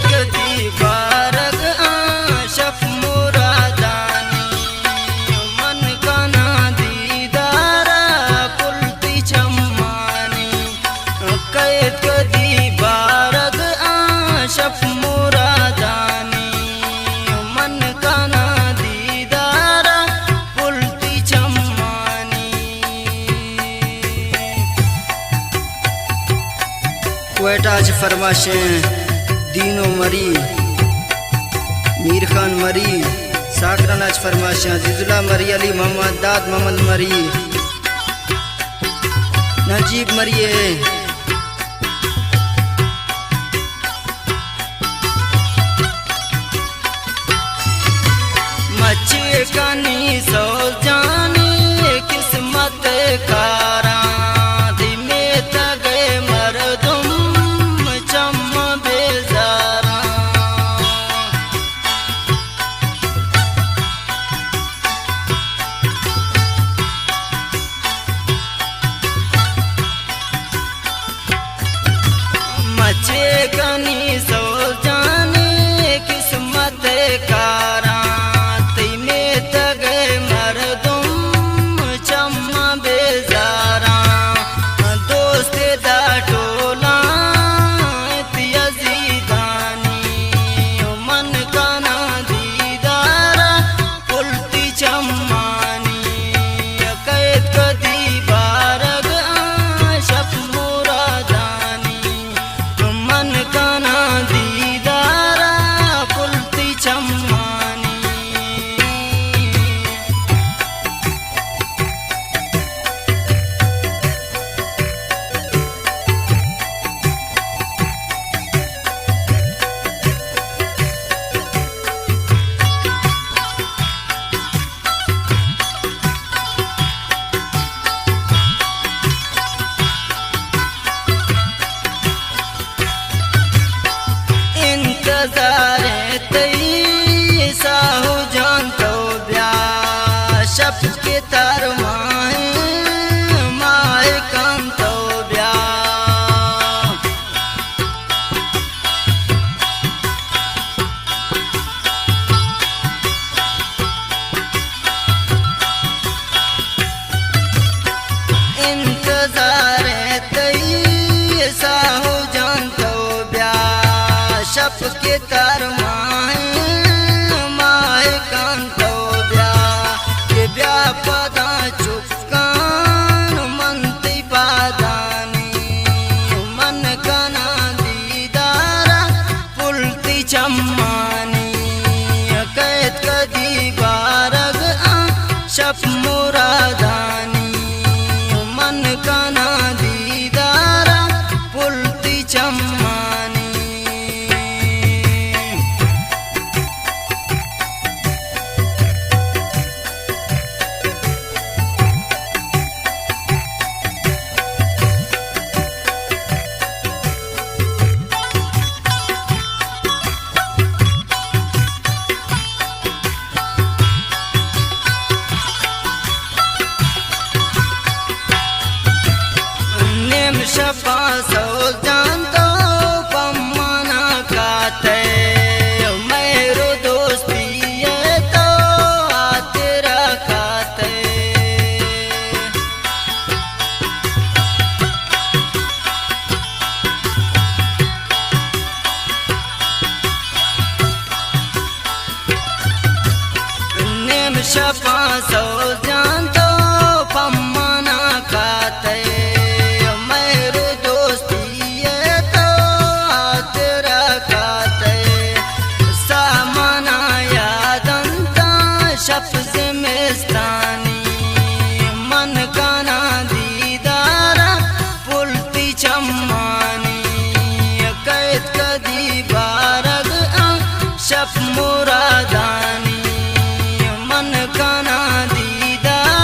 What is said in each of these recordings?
कदी बारग शफ मुरादानी मन काना दीदारा पुलती चम्मानी कैद कदी बारग शफ मुरादानी मन काना दीदारा पुलती चम्मानी। क्वेटा आज फरमाशें दीनो मरी मीर खान मरी साकरन आज फरमाशें अजीजुल्लाह मरी अली मोहम्मद दाद मोहम्मद मरी नजीब मरिए मचे कानी सो जानी किस्मत कारा दिमे तगे मरदुम चम बेजारा मचे कानी सो जानी किस्मत कारा शफ के तार माए माए काम तो ब्या इंतजार तई साहू जान तो ब्या शफ के तार माए माए काम तो पदा चुपकान मनती पादानी मन काना दीदारा पुलती चम्मानी कैद कदी बारग शफ मुरादानी मन काना दीदारा पुलती चम्मानी। शफा सो जान तो पम्माना काते मेरो दोस्ती है तो आ तेरा खाते नेम शफा सो जान तो पम्माना खाते शफ्ज़ मेस्तानी मन काना दीदारा पुलती चम्मानी कैद कदी बारग शफ मुरादानी मन काना दीदारा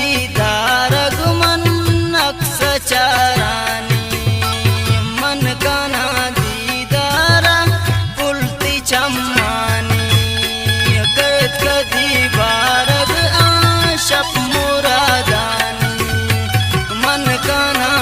दीदारग मन अक्स चारानी मन काना दीदारा पुलती चम्मानी करत कदी बारग आशप मुरादानी मन काना